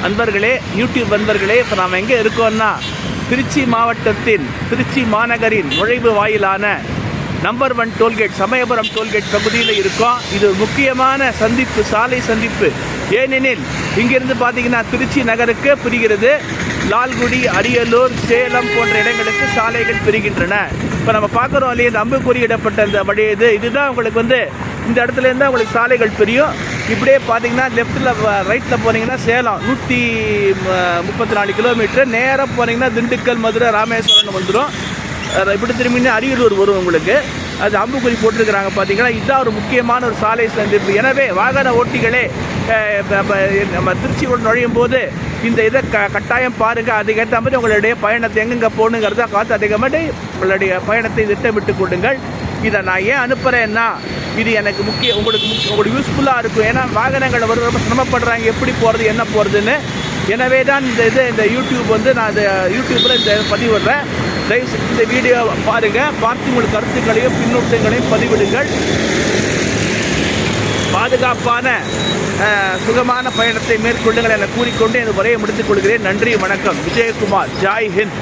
அன்பர்களே, யூடியூப் அன்பர்களே, இப்போ நாம் எங்கே இருக்கோம்னா திருச்சி மாவட்டத்தின் திருச்சி மாநகரின் நுழைவு வாயிலான நம்பர் 1 டோல்கேட் சமயபுரம் டோல்கேட் பகுதியில் இருக்கோம். இது ஒரு முக்கியமான சந்திப்பு, சாலை சந்திப்பு. ஏனெனில் இங்கிருந்து பார்த்தீங்கன்னா திருச்சி நகருக்கு பிரிகிறது. லால்குடி, அரியலூர், சேலம் போன்ற இடங்களுக்கு சாலைகள் பிரிகின்றன. இப்போ நம்ம பார்க்குறோம் இல்லையா, இந்த அம்புக்குறியிடப்பட்ட இந்த வழி இதுதான் உங்களுக்கு இந்த இடத்துல இருந்தால் உங்களுக்கு சாலைகள் பிரியும். இப்படியே பார்த்தீங்கன்னா லெஃப்ட்டில் ரைட்டில் போனீங்கன்னா சேலம் 134 கிலோமீட்டர், நேராக போனீங்கன்னா திண்டுக்கல், மதுரை, ராமேஸ்வரம் வந்துடும். இப்படி திரும்பினா அரியலூர் வரும் உங்களுக்கு. அது அம்புக்குறி போட்டிருக்கிறாங்க பார்த்தீங்கன்னா. இதுதான் ஒரு முக்கியமான ஒரு சாலை சந்திப்பு. எனவே வாகன ஓட்டிகளே நம்ம திருச்சியோடு நுழையும் போது இந்த இதை கட்டாயம் பாருங்கள். அதுக்கேற்ற மாதிரி உங்களுடைய பயணத்தை எங்கெங்கே போகணுங்கிறத காற்று அதிகமாக உங்களுடைய பயணத்தை திட்டமிட்டு கொடுங்கள். இதை நான் ஏன் அனுப்புகிறேன்னா, இது எனக்கு உங்களுக்கு யூஸ்ஃபுல்லாக இருக்கும். ஏன்னா வாகனங்கள் ரொம்ப சிரமப்படுறாங்க, எப்படி போகிறது என்ன போகிறதுன்னு. எனவே தான் இந்த யூடியூப் நான் யூடியூப்பில் இந்த பதிவிடுறேன். தயவுசெய்து இந்த வீடியோ பாருங்கள், பார்த்து உங்களுக்கு கருத்துக்களையும் பின்னூட்டங்களையும் பதிவிடுங்கள். பாதுகாப்பான சுகமான பயணத்தை மேற்கொள்ளுங்கள் என கூறிக்கொண்டு இந்த உரையை முடித்துக் கொள்கிறேன். நன்றி, வணக்கம். விஜயகுமார். ஜாய் ஹிந்த்.